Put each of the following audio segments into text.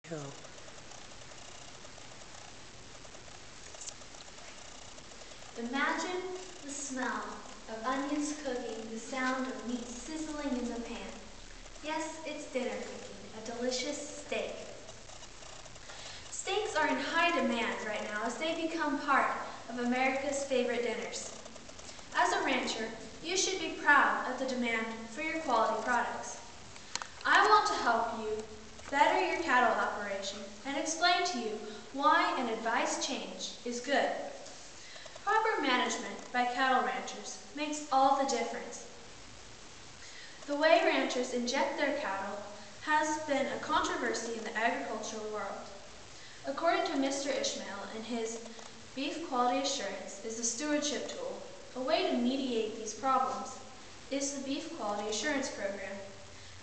Hill. Imagine the smell of onions cooking, the sound of meat sizzling in the pan. Yes, it's dinner cooking, a delicious steak. Steaks are in high demand right now as they become part of America's favorite dinners. As a rancher, you should be proud of the demand for your quality products. I want to help you better your cattle operation and explain to you why an advice change is good. Proper management by cattle ranchers makes all the difference. The way ranchers inject their cattle has been a controversy in the agricultural world. According to Mr. Ishmael and his beef quality assurance is a stewardship tool. A way to mediate these problems is the beef quality assurance program,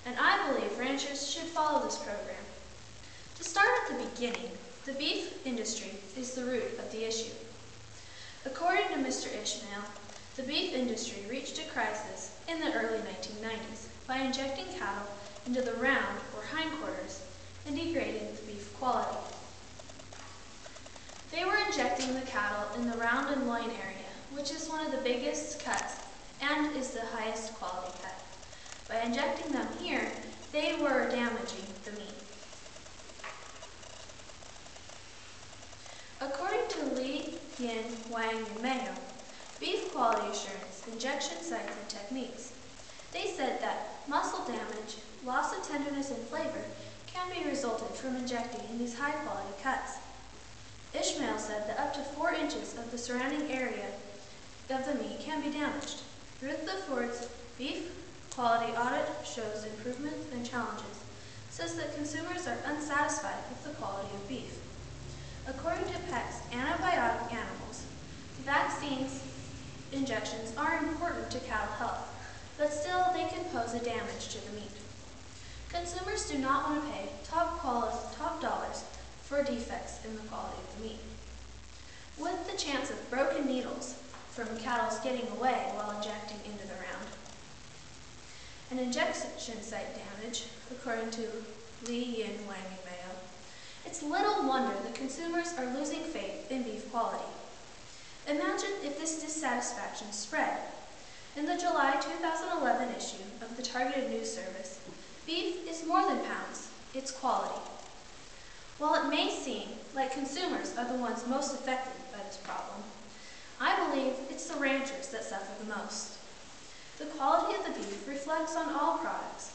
and I believe ranchers should follow this program. To start at the beginning, the beef industry is the root of the issue. According to Mr. Ishmael, the beef industry reached a crisis in the early 1990s by injecting cattle into the round or hindquarters and degrading the beef quality. They were injecting the cattle in the round and loin area, which is one of the biggest cuts and is the highest quality cut. By injecting them here, they were damaging the meat. According to Lee, Yin, Wang, and Mayo, beef quality assurance, injection sites, and techniques, they said that muscle damage, loss of tenderness and flavor can be resulted from injecting in these high-quality cuts. Ishmael said that up to 4 inches of the surrounding area of the meat can be damaged. Ruth Ford's beef quality audit shows improvements and challenges, says that consumers are unsatisfied with the quality of beef. According to Peck's Antibiotic Animals, vaccines injections are important to cattle health, but still they can pose a damage to the meat. Consumers do not want to pay top dollars for defects in the quality of the meat. With the chance of broken needles from cattle getting away while injecting into the round, and injection site damage, according to Lee, Yin, Wang, and Mayo, it's little wonder that consumers are losing faith in beef quality. Imagine if this dissatisfaction spread. In the July 2011 issue of the Targeted News Service, beef is more than pounds, it's quality. While it may seem like consumers are the ones most affected by this problem, I believe it's the ranchers that suffer the most. The quality of the beef reflects on all products,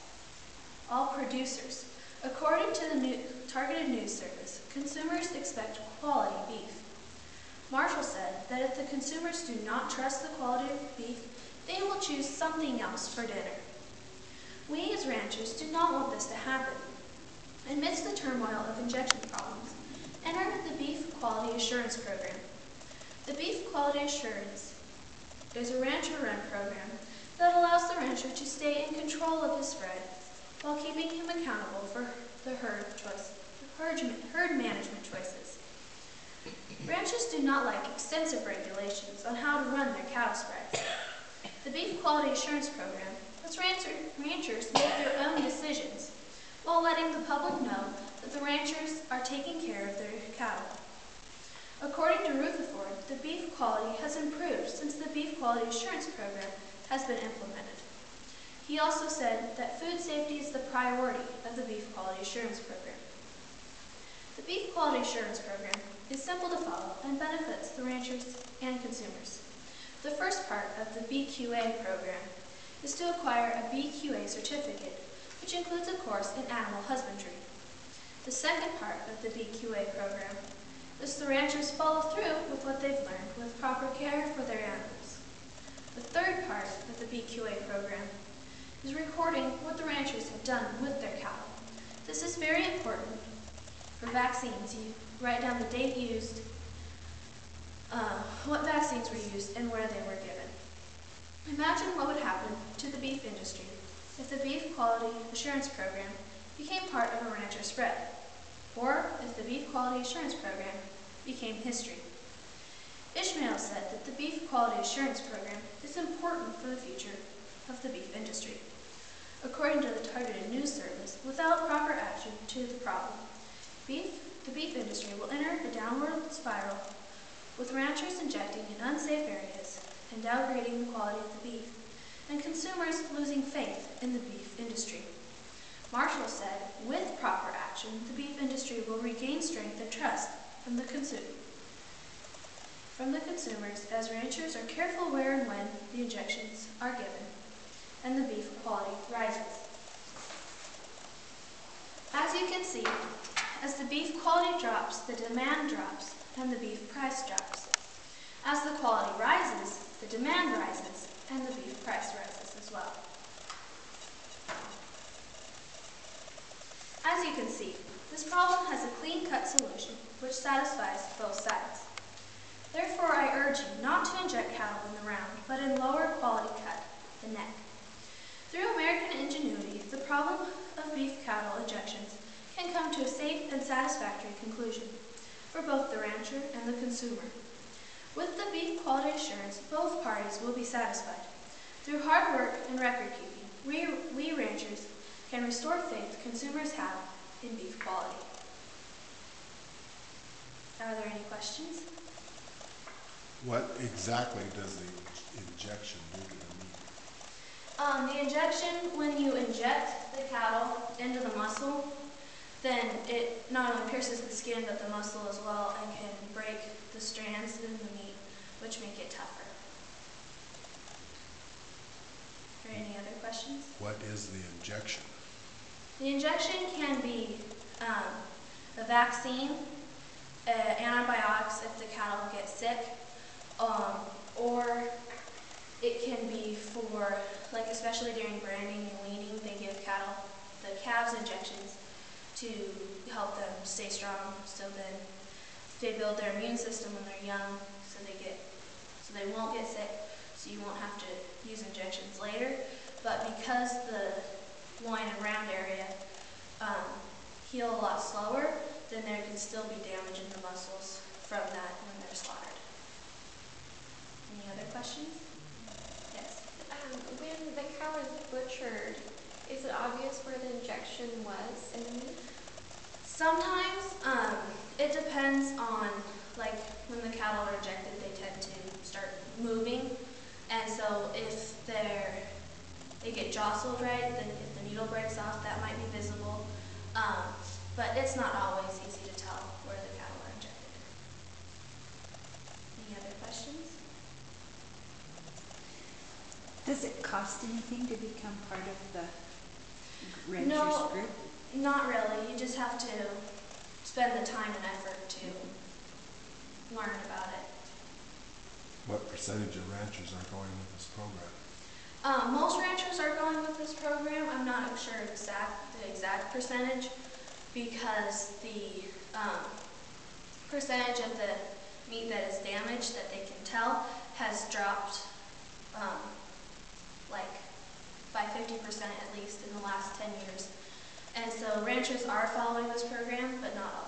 all producers. According to the Targeted News Service, consumers expect quality beef. Marshall said that if the consumers do not trust the quality of beef, they will choose something else for dinner. We as ranchers do not want this to happen. Amidst the turmoil of injection problems, enter the Beef Quality Assurance Program. The Beef Quality Assurance is a rancher-run program that allows the rancher to stay in control of his spread while keeping him accountable for the herd management choices. Ranchers do not like extensive regulations on how to run their cattle spreads. The Beef Quality Assurance Program lets ranchers make their own decisions while letting the public know that the ranchers are taking care of their cattle. According to Rutherford, the beef quality has improved since the Beef Quality Assurance Program has been implemented. He also said that food safety is the priority of the Beef Quality Assurance Program. The Beef Quality Assurance Program is simple to follow and benefits the ranchers and consumers. The first part of the BQA program is to acquire a BQA certificate, which includes a course in animal husbandry. The second part of the BQA program is the ranchers follow through with what they've learned with proper care for their animals. The third part of the BQA program is recording what the ranchers have done with their cattle. This is very important for vaccines. You write down the date used, what vaccines were used, and where they were given. Imagine what would happen to the beef industry if the Beef Quality Assurance Program became part of a rancher's spread, or if the Beef Quality Assurance Program became history. Ishmael said that the Beef Quality Assurance Program is important for the future of the beef industry. According to the Targeted News Service, without proper action to the problem, beef industry will enter a downward spiral, with ranchers injecting in unsafe areas and downgrading the quality of the beef, and consumers losing faith in the beef industry. Marshall said, with proper action, the beef industry will regain strength and trust from the consumers as ranchers are careful where and when the injections are given, and the beef quality rises. As you can see, as the beef quality drops, the demand drops, and the beef price drops. As the quality rises, the demand rises, and the beef price rises as well. As you can see, this problem has a clean-cut solution which satisfies both sides. Therefore, I urge you not to inject cattle in the round, but in lower quality cut, the neck. Through American ingenuity, the problem of beef cattle injections can come to a safe and satisfactory conclusion for both the rancher and the consumer. With the beef quality assurance, both parties will be satisfied. Through hard work and record keeping, we ranchers can restore faith consumers have in beef quality. Are there any questions? What exactly does the injection do to the meat? The injection, when you inject the cattle into the muscle, then it not only pierces the skin but the muscle as well and can break the strands in the meat, which make it tougher. Are there any other questions? What is the injection? The injection can be a vaccine, antibiotics if the cattle get sick, or it can be for, like especially during branding and weaning, they give the calves injections to help them stay strong, so then they build their immune system when they're young, so they won't get sick, so you won't have to use injections later. But because the loin and round area heal a lot slower, then there can still be damage in the muscles from that when they're slaughtered. Any other questions? Yes? When the cow is butchered, is it obvious where the injection was in the meat? Sometimes it depends on, like when the cattle are injected, they tend to start moving, and so if they get jostled right, then if the needle breaks off, that might be visible. But it's not always easy to tell where the cattle are injected. Any other questions? Does it cost anything to become part of the ranchers group? Not really. You just have to spend the time and effort to learn about it. What percentage of ranchers are going with this program? Most ranchers are going with this program. I'm not sure the exact percentage, because the percentage of the meat that is damaged that they can tell has dropped like by 50% at least in the last 10 years. And so ranchers are following this program, but not all.